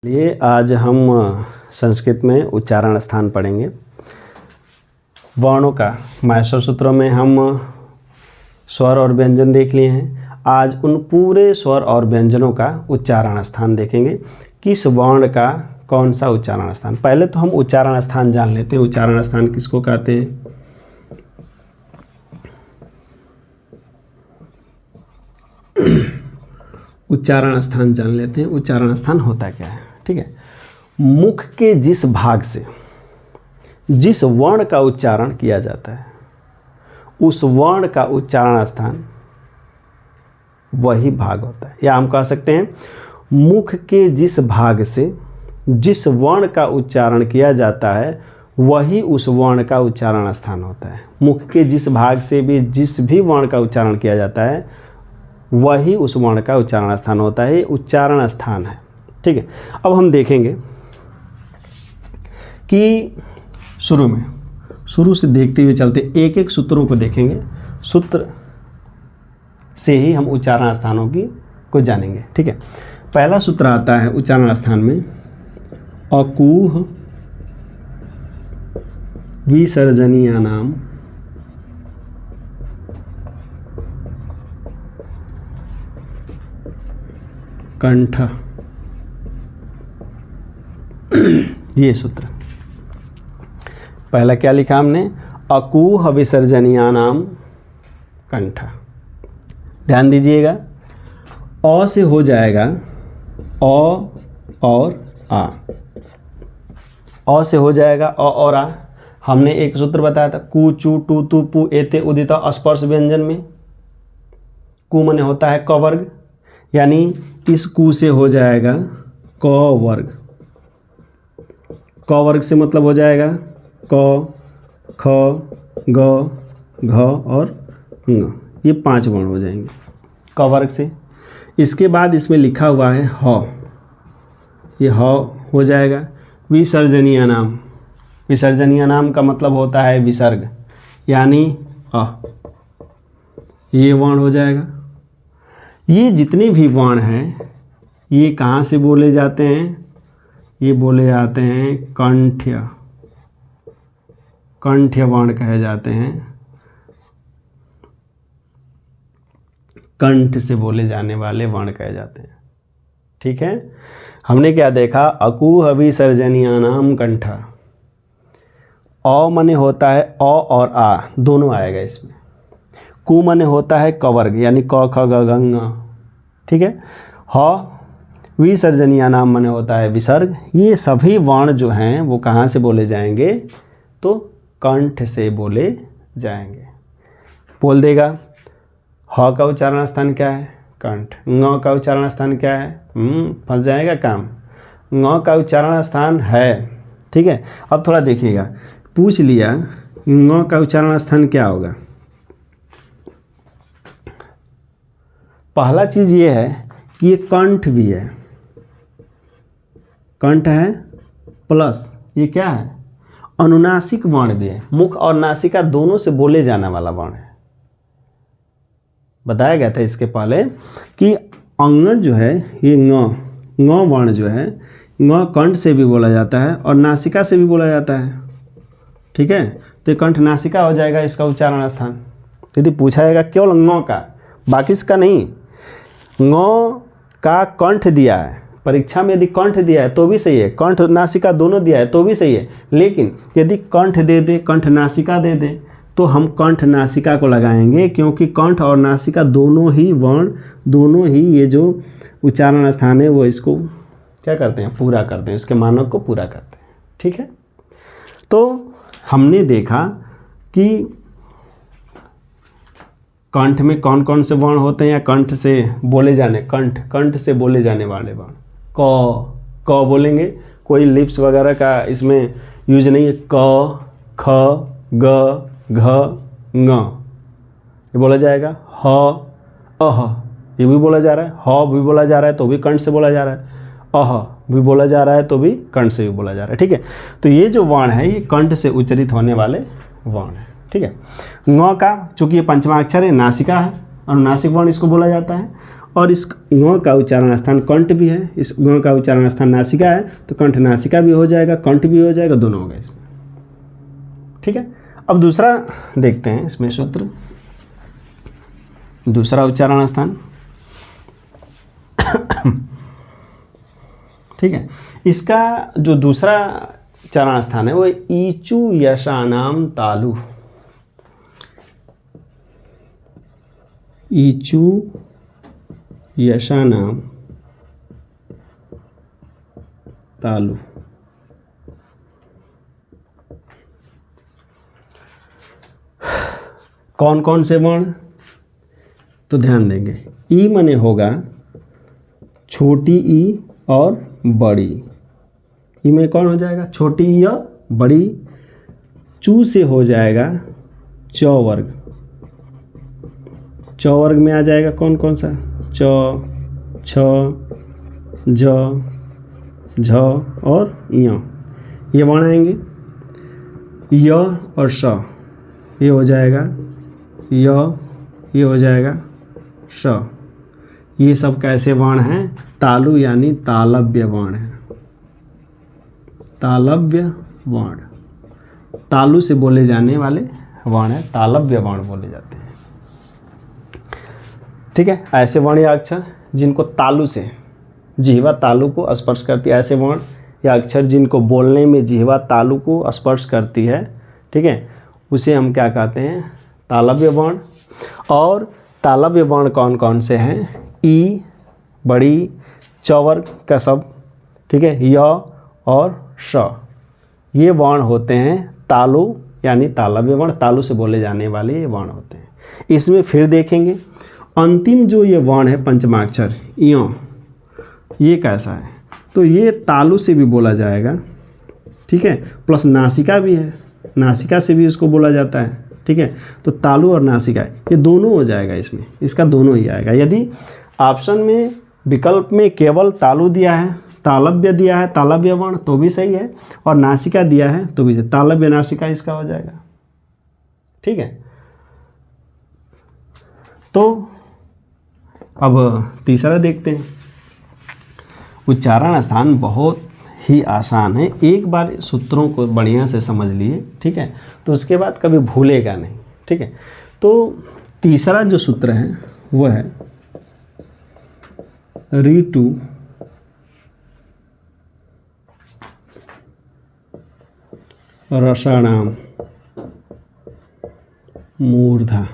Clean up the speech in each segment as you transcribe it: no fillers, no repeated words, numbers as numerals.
लिए आज हम संस्कृत में उच्चारण स्थान पढ़ेंगे। वर्णों का माहेश्वर सूत्रों में हम स्वर और व्यंजन देख लिए हैं। आज उन पूरे स्वर और व्यंजनों का उच्चारण स्थान देखेंगे। किस वर्ण का कौन सा उच्चारण स्थान। पहले तो हम उच्चारण स्थान जान लेते हैं। उच्चारण स्थान किसको कहते हैं? उच्चारण स्थान जान लेते हैं। उच्चारण स्थान होता क्या है? ठीक है, मुख के जिस भाग से जिस वर्ण का उच्चारण किया जाता है उस वर्ण का उच्चारण स्थान वही भाग होता है। या हम कह सकते हैं मुख के जिस भाग से जिस वर्ण का उच्चारण किया जाता है वही उस वर्ण का उच्चारण स्थान होता है। मुख के जिस भाग से भी जिस भी वर्ण का उच्चारण किया जाता है वही उस वर्ण का उच्चारण स्थान होता है। उच्चारण स्थान है। ठीक है, अब हम देखेंगे कि शुरू से देखते हुए चलते एक एक सूत्रों को देखेंगे। सूत्र से ही हम उच्चारण स्थानों को जानेंगे। ठीक है, पहला सूत्र आता है उच्चारण स्थान में अकूह विसर्जनीयानाम कंठ। ये सूत्र पहला क्या लिखा हमने? अकूह विसर्जनीयानाम कंठ। ध्यान दीजिएगा, अ से हो जाएगा अ और आ। अ से हो जाएगा अ और आ। हमने एक सूत्र बताया था कु चु टू तु पु एते उदित स्पर्श व्यंजन में कु मने होता है क वर्ग, यानी इस कु से हो जाएगा क वर्ग। क वर्ग से मतलब हो जाएगा क, ख, ग, घ और ङ। ये 5 वर्ण हो जाएंगे क वर्ग से। इसके बाद इसमें लिखा हुआ है ह। ये ह हो जाएगा विसर्जनीयानाम। विसर्जनीयानाम का मतलब होता है विसर्ग, यानी अ। ये वर्ण हो जाएगा। ये जितने भी वर्ण हैं ये कहाँ से बोले जाते हैं? ये बोले जाते हैं कंठ्य। कंठ्य वर्ण कहे जाते हैं। कंठ से बोले जाने वाले वर्ण कहे जाते हैं। ठीक है, हमने क्या देखा? अकूह विसर्जनीयानाम कंठ। अ मने होता है अ और आ दोनों आएगा इसमें। कु मने होता है क वर्ग, यानी क ख ग घ ङ। ठीक है, ह विसर्जनीयानाम मने होता है विसर्ग। ये सभी वर्ण जो हैं वो कहाँ से बोले जाएंगे? तो कंठ से बोले जाएंगे। बोल देगा, ह का उच्चारण स्थान क्या है? कंठ। ङ का उच्चारण स्थान क्या है? फंस जाएगा काम। ङ का उच्चारण स्थान है। ठीक है, अब थोड़ा देखिएगा, पूछ लिया ङ का उच्चारण स्थान क्या होगा? पहला चीज ये है कि ये कंठ भी है। कंठ है प्लस ये क्या है? अनुनासिक वर्ण भी है। मुख और नासिका दोनों से बोले जाने वाला वर्ण है। बताया गया था इसके पहले कि अंग जो है ये ङ वर्ण जो है ङ कंठ से भी बोला जाता है और नासिका से भी बोला जाता है। ठीक है, तो कंठ नासिका हो जाएगा इसका उच्चारण स्थान। यदि पूछा जाएगा केवल ङ का, बाकी इसका नहीं। ङ का कंठ दिया है परीक्षा में, यदि कंठ दिया है तो भी सही है, कंठ नासिका दोनों दिया है तो भी सही है। लेकिन यदि कंठ दे दे, कंठ नासिका दे दे, तो हम कंठ नासिका को लगाएंगे, क्योंकि कंठ और नासिका दोनों ही वर्ण, दोनों ही ये जो उच्चारण स्थान है वो इसको क्या करते हैं? पूरा करते हैं, इसके मानक को पूरा करते हैं। ठीक है, तो हमने देखा कि कंठ में कौन कौन से वर्ण होते हैं, या कंठ से बोले जाने, कंठ से बोले जाने वाले वर्ण। क बोलेंगे, कोई लिप्स वगैरह का इसमें यूज नहीं है। क, ख, ग, घ, ङ ये बोला जाएगा। ह, अह ये भी बोला जा रहा है। ह भी बोला जा रहा है तो भी कंठ से बोला जा रहा है। अह भी बोला जा रहा है तो भी कंठ से भी बोला जा रहा है। ठीक है, तो ये जो वर्ण है ये कंठ से उच्चारित होने वाले वर्ण है। ठीक है, ङ का चूंकि ये पंचमा अक्षर है, नासिका है, अनुनासिक वर्ण इसको बोला जाता है। और इस ङ का उच्चारण स्थान कंठ भी है, इस ङ का उच्चारण स्थान नासिका है, तो कंठ नासिका भी हो जाएगा, कंठ भी हो जाएगा, दोनों हो गए इसमें। ठीक है, अब दूसरा देखते हैं इसमें सूत्र, दूसरा उच्चारण स्थान। ठीक है, इसका जो दूसरा उच्चारण स्थान है वो ईचु यशानाम तालु। ईचु यशानाम तालु। कौन कौन से वर्ण, तो ध्यान देंगे, ई मने होगा छोटी ई और बड़ी, ई में कौन हो जाएगा, छोटी ई और बड़ी। चू से हो जाएगा च वर्ग, च वर्ग में आ जाएगा कौन कौन सा, च, छ, ज, झ और य, ये वर्ण आएंगे। य और श, ये हो जाएगा य, ये हो जाएगा श। ये सब कैसे वर्ण हैं, तालु यानी तालव्य वर्ण है, तालव्य वर्ण, तालु से बोले जाने वाले वर्ण है, तालव्य वर्ण बोले जाते हैं। ठीक है, ऐसे वर्ण या अक्षर जिनको तालु से, जिह्वा तालु को स्पर्श करती है, ऐसे वर्ण या अक्षर जिनको बोलने में जिह्वा तालु को स्पर्श करती है, ठीक है, उसे हम क्या कहते हैं, तालव्य वर्ण। और तालव्य वर्ण कौन कौन से हैं, ई, बड़ी, च वर्ग का सब, ठीक है, य और श, ये वर्ण होते हैं तालु यानी तालव्य वर्ण, तालु से बोले जाने वाले ये वर्ण होते हैं। इसमें फिर देखेंगे अंतिम जो ये वर्ण है पंचमाक्षर य, ये कैसा है, तो ये तालु से भी बोला जाएगा, ठीक है, प्लस नासिका भी है, नासिका से भी इसको बोला जाता है। ठीक है, तो तालु और नासिका ये दोनों हो जाएगा, इसमें इसका दोनों ही आएगा। यदि ऑप्शन में विकल्प में केवल तालु दिया है, तालव्य दिया है, तालव्य वर्ण, तो भी सही है, और नासिका दिया है तो भी सही, तालव्य नासिका इसका हो जाएगा। ठीक है, तो अब तीसरा देखते हैं। उच्चारण स्थान बहुत ही आसान है, एक बार सूत्रों को बढ़िया से समझ लिए, ठीक है, तो उसके बाद कभी भूलेगा नहीं। ठीक है, तो तीसरा जो सूत्र है वो है ऋतु रसाणाम मूर्धा।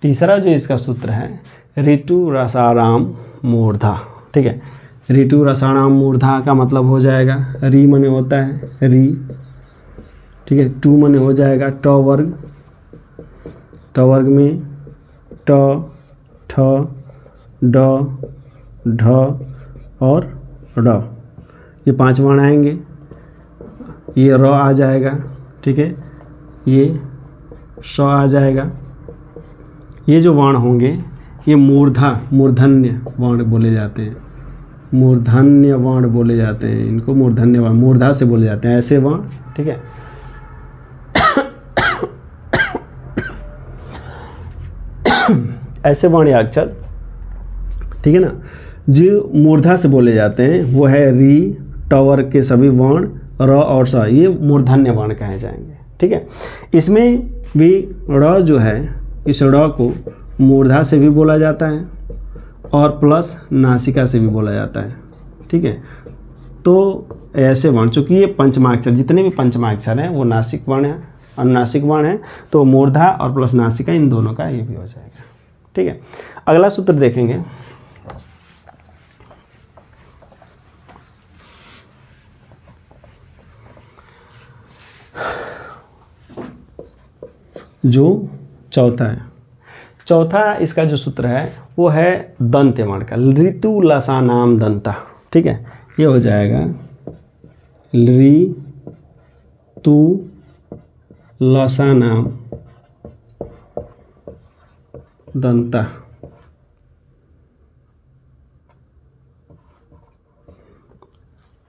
तीसरा जो इसका सूत्र है ऋतु रसाणाम मूर्धा। ठीक है, ऋतु रसाणाम मूर्धा का मतलब हो जाएगा, री मने होता है री, ठीक है, टू मने हो जाएगा ट वर्ग, ट वर्ग में ट, ठ, ड, ढ और ड, ये 5 वर्ण आएंगे। ये र आ जाएगा, ठीक है, ये श आ जाएगा। ये जो वर्ण होंगे ये मूर्धा, मूर्धन्य वर्ण बोले जाते हैं, मूर्धन्य वर्ण बोले जाते हैं, इनको मूर्धन्य वर्ण, मूर्धा से बोले जाते हैं ऐसे वर्ण। ठीक है, ऐसे वर्ण या अक्षर, ठीक है ना, जो मूर्धा से बोले जाते हैं वो है री, टवर के सभी वर्ण, र और स, ये मूर्धन्य वर्ण कहे जाएंगे। ठीक है, इसमें भी र जो है, इस र को मूर्धा से भी बोला जाता है और प्लस नासिका से भी बोला जाता है। ठीक है, तो ऐसे वर्ण, चूँकि ये पंचमाक्षर, जितने भी पंचमाक्षर हैं वो नासिक वर्ण है, अनुनासिक वर्ण है, तो मूर्धा और प्लस नासिका इन दोनों का ये भी हो जाएगा। ठीक है, अगला सूत्र देखेंगे। जो चौथा है, चौथा इसका जो सूत्र है वो है दंत्य वर्ण का, ऋतु लसानाम दंता। ठीक है, ये हो जाएगा ऋ तु लसानाम दंता।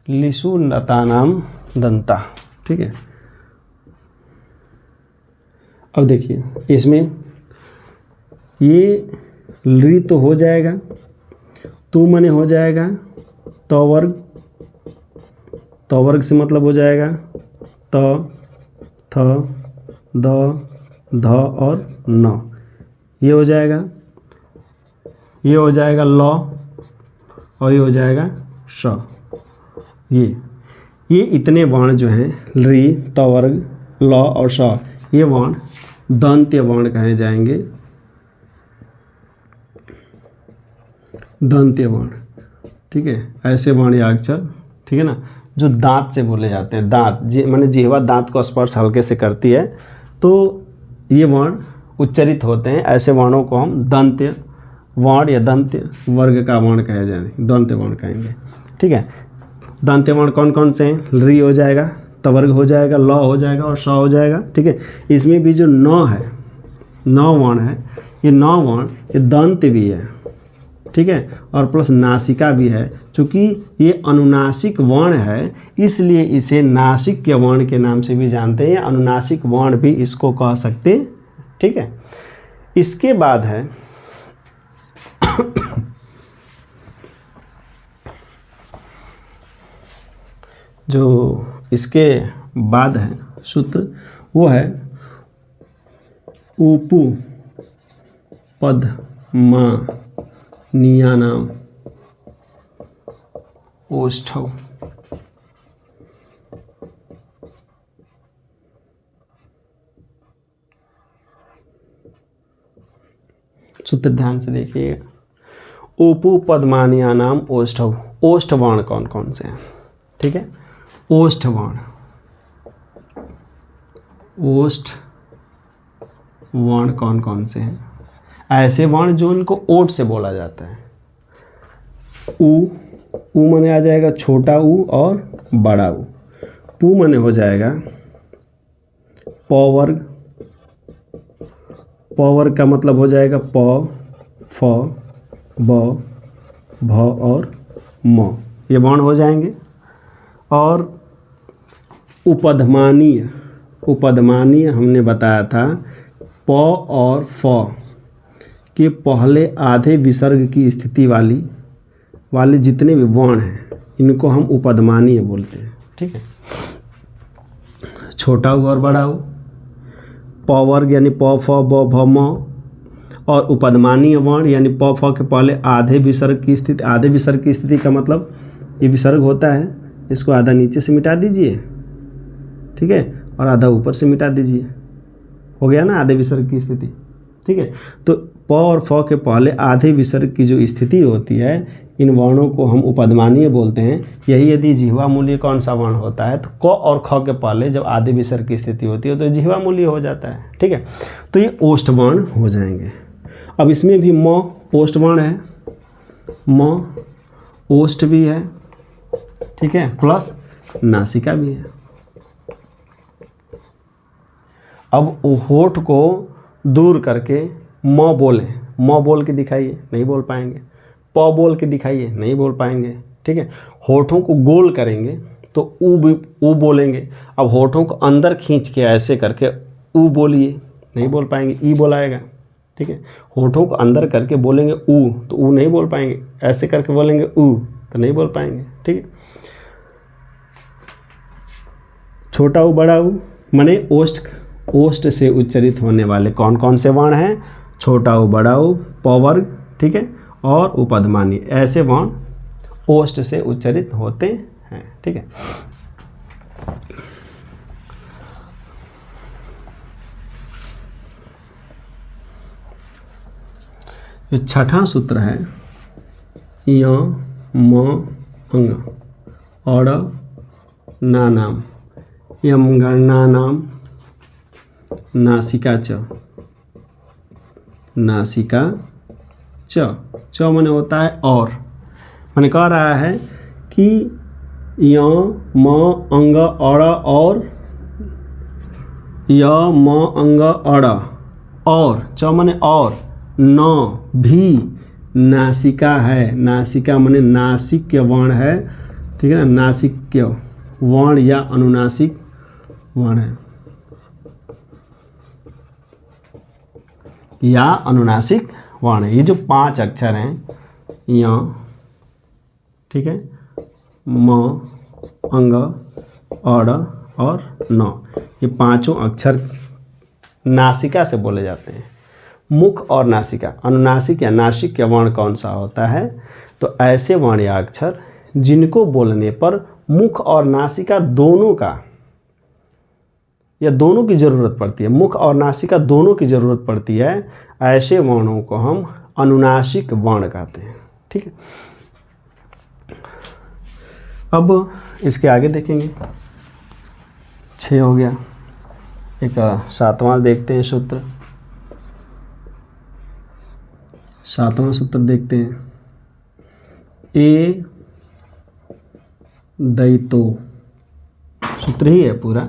लिसु नतानाम दंता। ठीक है, अब देखिए इसमें ये लृ तो हो जाएगा, तू मने हो जाएगा तो वर्ग, तो वर्ग से मतलब हो जाएगा त, थ, द, ध और न, ये हो जाएगा, ये हो जाएगा ल और ये हो जाएगा श। ये इतने वर्ण जो हैं लृ, त वर्ग, ल और श, ये वर्ण दंत्य वर्ण कहे जाएंगे, दंत्य वर्ण। ठीक है, ऐसे वर्ण या अक्षर, ठीक है ना, जो दांत से बोले जाते हैं। दांत माने जिह्वा दांत को स्पर्श हल्के से करती है तो ये वर्ण उच्चरित होते हैं। ऐसे वर्णों को हम दंत्य वर्ण या दंत्य वर्ग का वर्ण कहे जाएंगे, दंत्य वर्ण कहेंगे। ठीक है, दंत्य वर्ण कौन कौन से हैं? लृ हो जाएगा, तवर्ग हो जाएगा, ल हो जाएगा और श हो जाएगा। ठीक है, इसमें भी जो न है, न वर्ण है, ये न वर्ण ये दंत्य भी है। ठीक है, और प्लस नासिका भी है। चूँकि ये अनुनासिक वर्ण है इसलिए इसे नासिक वर्ण के नाम से भी जानते हैं, अनुनासिक वर्ण भी इसको कह सकते हैं। ठीक है, इसके बाद है जो इसके बाद है सूत्र, वो है उपु पद्मानीयानाम ओष्ठौ। सूत्र ध्यान से देखिएगा, उपु पद्मानीयानाम ओष्ठौ। ओष्ठ वर्ण कौन कौन से हैं? ठीक है, ओष्ठ वर्ण, ओष्ठ वर्ण कौन कौन से हैं? ऐसे वर्ण जो इनको ओठ से बोला जाता है। उ माने आ जाएगा छोटा उ और बड़ा उ। पु माने हो जाएगा प वर्ग, प वर्ग का मतलब हो जाएगा प, फ, ब, भ और म, ये वर्ण हो जाएंगे। और उपधमानीय, उपधमानीय हमने बताया था प और फ के पहले आधे विसर्ग की स्थिति वाले जितने भी वर्ण हैं इनको हम उपधमानीय बोलते हैं। ठीक है, छोटा उ और बड़ा उ, प वर्ग यानी प, फ, ब, भ, म, और उपधमानीय वर्ण यानी प, फ के पहले आधे विसर्ग की स्थिति। आधे विसर्ग की स्थिति का मतलब ये विसर्ग होता है, इसको आधा नीचे से मिटा दीजिए, ठीक है, और आधा ऊपर से मिटा दीजिए, हो गया ना आधे विसर्ग की स्थिति। ठीक है, तो प और फ के पहले आधे विसर्ग की जो स्थिति होती है इन वर्णों को हम उपधमानीय बोलते हैं। यही यदि जिह्वा मूल्य कौन सा वर्ण होता है तो क और ख के पहले जब आधे विसर्ग की स्थिति होती है तो जिह्वा मूल्य हो जाता है। ठीक है, तो ये ओष्ठ वर्ण हो जाएंगे। अब इसमें भी म ओष्ठ वर्ण है, म ओष्ठ भी है, ठीक है, प्लस नासिका भी है। अब होठ को दूर करके म बोलें, म बोल के दिखाइए, नहीं बोल पाएंगे। प बोल के दिखाइए, नहीं बोल पाएंगे। ठीक है, होठों को गोल करेंगे तो ऊ बोलेंगे। अब होठों को अंदर खींच के ऐसे करके ऊ बोलिए, नहीं बोल पाएंगे, ई बोलाएगा। ठीक है, होठों को अंदर करके बोलेंगे ऊ तो ऊ नहीं बोल पाएंगे, ऐसे करके बोलेंगे ऊ तो नहीं बोल पाएंगे। ठीक है, छोटा ऊ बड़ा ऊ माने ओष्ठ से उच्चरित होने वाले कौन कौन से वर्ण हैं? छोटा ऊ बड़ा ऊ, प वर्ग, ठीक है, और उपधमानी, ऐसे वर्ण ओष्ठ से उच्चरित होते हैं। ठीक है, जो छठा सूत्र है य म अंग और ना नाम यम गणना नाम नासिका च, नासिका च माने होता है और, मैंने कह रहा है कि य म अंग अड़ और य म अंग अड़ और च माने और, न भी नासिका है। नासिका माने नासिक्य वर्ण है। ठीक है ना, नासिक्य वर्ण या अनुनासिक वर्ण है। या अनुनासिक वर्ण है। ये जो 5 अक्षर हैं य, ठीक है, म, अंग, अड़ और न, ये 5 अक्षर नासिका से बोले जाते हैं। मुख और नासिका, अनुनासिक या नासिक या वर्ण कौन सा होता है? तो ऐसे वर्ण या अक्षर जिनको बोलने पर मुख और नासिका दोनों का या दोनों की ज़रूरत पड़ती है, मुख और नासिका दोनों की ज़रूरत पड़ती है, ऐसे वर्णों को हम अनुनासिक वर्ण कहते हैं। ठीक है, अब इसके आगे देखेंगे। 6 हो गया। एक 7वां देखते हैं सूत्र। 7वां सूत्र देखते हैं। ए दयितो, सूत्र ही है पूरा।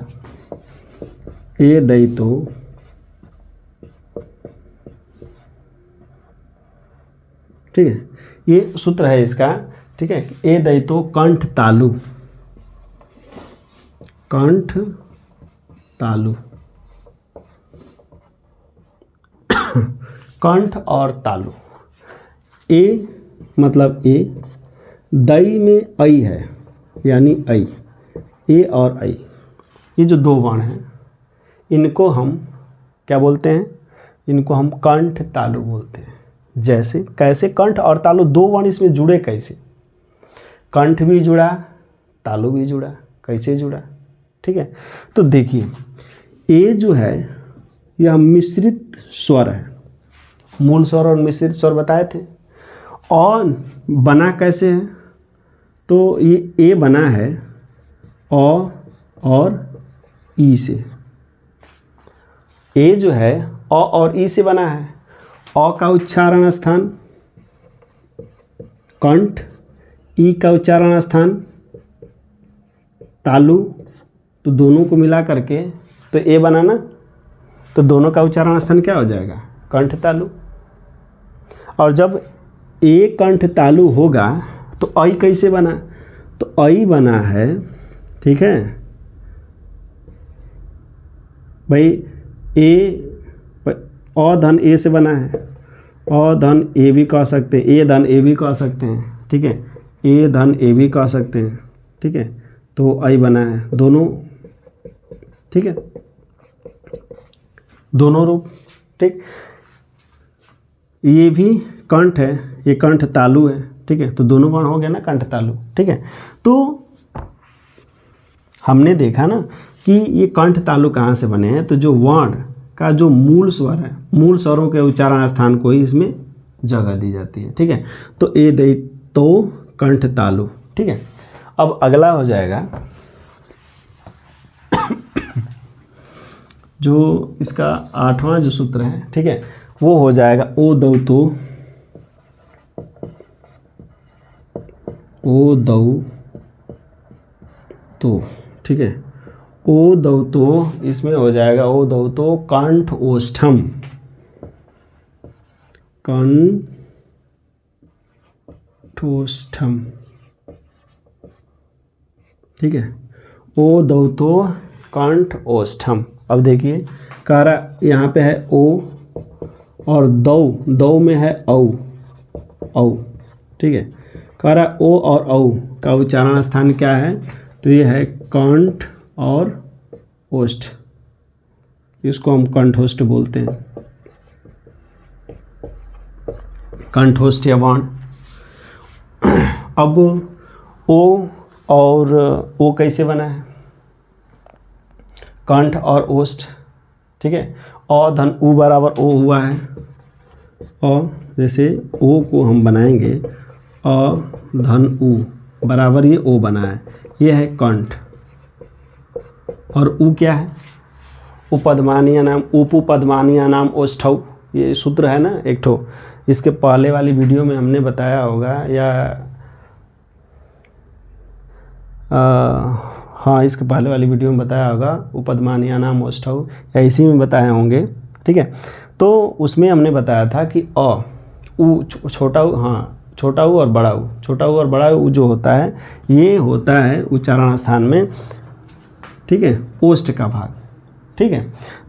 ए दयितो ठीक है, ये सूत्र है इसका। ठीक है, ए दयितो कंठ तालु, कंठ तालु, कंठ और तालु। ए मतलब ए, दई में ऐ है यानी ऐ, ए और ऐ, ये जो 2 वर्ण हैं इनको हम क्या बोलते हैं? इनको हम कंठ तालु बोलते हैं। जैसे कैसे कंठ और तालु 2 वर्ण इसमें जुड़े कैसे? कंठ भी जुड़ा, तालु भी जुड़ा, कैसे जुड़ा? ठीक है, तो देखिए ए जो है यह मिश्रित स्वर है। मूल स्वर और मिश्रित स्वर बताए थे। और बना कैसे है? तो ये ए बना है अ और ई से। ए जो है अ और ई से बना है। अ का उच्चारण स्थान कंठ, ई का उच्चारण स्थान तालु, तो दोनों को मिला करके तो ए बना ना, तो दोनों का उच्चारण स्थान क्या हो जाएगा? कंठ तालु। और जब ए कंठ तालु होगा तो ऐ कैसे बना? तो ऐ बना है, ठीक है भाई, ए अ धन ए से बना है, अ धन ए भी कह सकते हैं, ए धन ए भी कह सकते हैं। ठीक है, ए धन ए भी कह सकते हैं। ठीक है, तो ऐ बना है दोनों। ठीक है, दोनों रूप। ठीक, ये भी कंठ है, ये कंठ तालु है। ठीक है, तो दोनों वर्ण हो गया ना कंठ तालु। ठीक है, तो हमने देखा ना कि ये कंठ तालु कहाँ से बने हैं? तो जो वर्ण का जो मूल स्वर है, मूल स्वरों के उच्चारण स्थान को ही इसमें जगह दी जाती है। ठीक है, तो ए दयितो कंठ तालु। ठीक है, अब अगला हो जाएगा जो इसका 8वां जो सूत्र है, ठीक है, वो हो जाएगा ओ दौतो, ओ दौ तो। ठीक है, ओ दौतो इसमें हो जाएगा ओ दौतो कंठ ओष्ठम, कंठोष्ठम। ठीक है, ओ दौतो कंठ ओष्ठम। अब देखिए कारा यहाँ पे है ओ और दौ, दौ में है औ, औ। ठीक है, कारा ओ और औ का उच्चारण स्थान क्या है? तो ये है कंठ और ओष्ठ, इसको हम कंठोष्ठ बोलते हैं, कंठोष्ठ या वर्ण। अब ओ और ओ कैसे बना है? कंठ और ओष्ठ। ठीक है, अ धन उ बराबर ओ हुआ है। और जैसे ओ को हम बनाएंगे अ धन उ बराबर ये ओ बना है, ये है कंठ। और उ क्या है? उपदमानीय नाम, उपपदमानीय नाम ओष्ठौ, ये सूत्र है ना एक ठो। इसके पहले वाली वीडियो में हमने बताया होगा, या हाँ इसके पहले वाली वीडियो में बताया होगा, उपदमानीय नाम ओष्ठौ, या इसी में बताए होंगे। ठीक है, तो उसमें हमने बताया था कि अ उ छोटा उ, हाँ छोटा उ और बड़ा उ, छोटा उ और बड़ा उ जो होता है ये होता है उच्चारण स्थान में, ठीक है, ओष्ठ का भाग। ठीक है,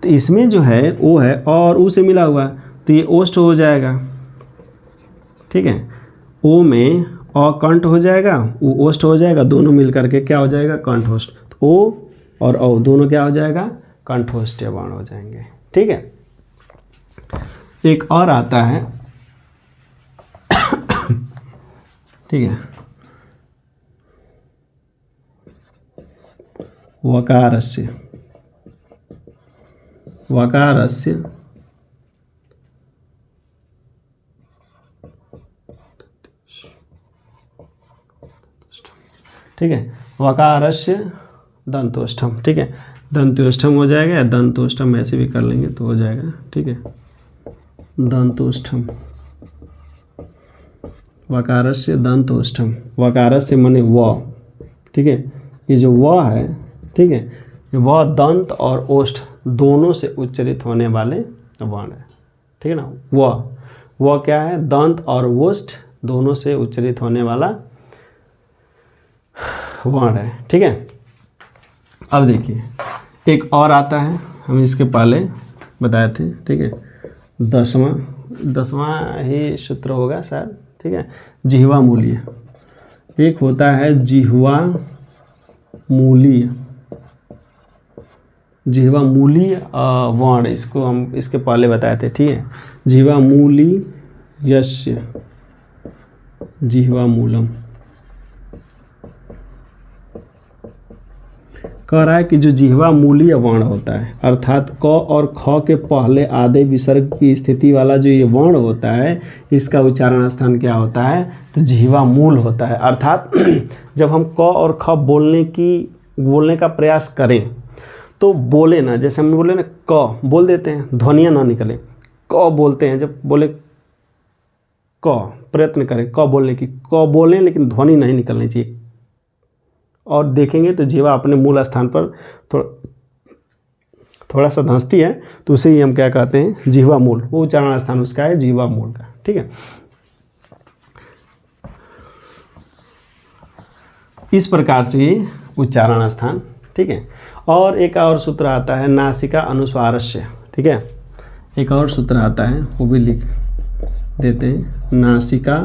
तो इसमें जो है ओ है और उ से मिला हुआ है, तो तो ये ओष्ठ हो जाएगा, ठीक है। ओ में अ कंठ हो जाएगा, उ ओष्ठ हो जाएगा, दोनों मिल करके क्या हो जाएगा, कंठोष्ठ। तो ओ और औ दोनों क्या हो जाएगा, कंठोष्ठीय वर्ण हो जाएंगे, ठीक है। एक और आता है, ठीक है, वकारस्य। वकारस्य ठीक है, वकारस्य दंतोष्ठम, ठीक है, दंत्योष्ठम हो जाएगा या दंतोष्ठम ऐसे भी कर लेंगे तो हो जाएगा, ठीक है, दंतोष्ठम। वकारस्य दंतोष्ठम, वकारस्य माने व, ठीक है, ये जो व है, ठीक है, वह दंत और ओष्ठ दोनों से उच्चारित होने वाले वर्ण है, ठीक है ना। वह क्या है, दंत और ओष्ठ दोनों से उच्चारित होने वाला वर्ण है, ठीक है। अब देखिए एक और आता है, हम इसके पहले बताए थे, ठीक है, 10वां ही सूत्र होगा शायद, ठीक है, जिह्वा मूल्य। एक होता है जिह्वा मूल्य, जिह्वा मूल्य वर्ण, इसको हम इसके पहले बताए थे, ठीक है, जिह्वा मूली यस्य जिह्वा मूलम। कह रहा है कि जो जिह्वा मूलीय वर्ण होता है, अर्थात क और ख के पहले आधे विसर्ग की स्थिति वाला जो ये वर्ण होता है, इसका उच्चारण स्थान क्या होता है, तो जिह्वा मूल होता है। अर्थात जब हम क और ख बोलने का प्रयास करें तो बोले ना, जैसे हम बोले ना क बोल देते हैं, ध्वनियाँ ना निकले, क बोलते हैं, जब बोले क प्रयत्न करें क बोलने की, क बोलें लेकिन ध्वनि नहीं निकलनी चाहिए, और देखेंगे तो जीवा अपने मूल स्थान पर थोड़ा सा धंसती है, तो उसे ही हम क्या कहते हैं, जिह्वा मूल, वो उच्चारण स्थान उसका है जिह्वा मूल का, ठीक है। इस प्रकार से उच्चारण स्थान, ठीक है। और एक और सूत्र आता है नासिका अनुस्वारस्य, ठीक है, एक और सूत्र आता है, वो भी लिख देते हैं, नासिका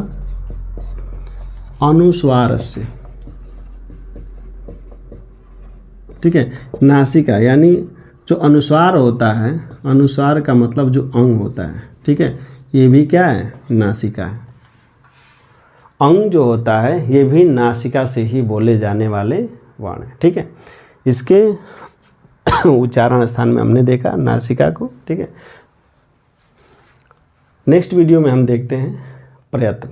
अनुस्वारस्य, ठीक है। नासिका यानी जो अनुस्वार होता है, अनुस्वार का मतलब जो अंग होता है, ठीक है, ये भी क्या है, नासिका है। अंग जो होता है ये भी नासिका से ही बोले जाने वाले वर्ण है, ठीक है। इसके उच्चारण स्थान में हमने देखा नासिका को, ठीक है। नेक्स्ट वीडियो में हम देखते हैं प्रयत्न।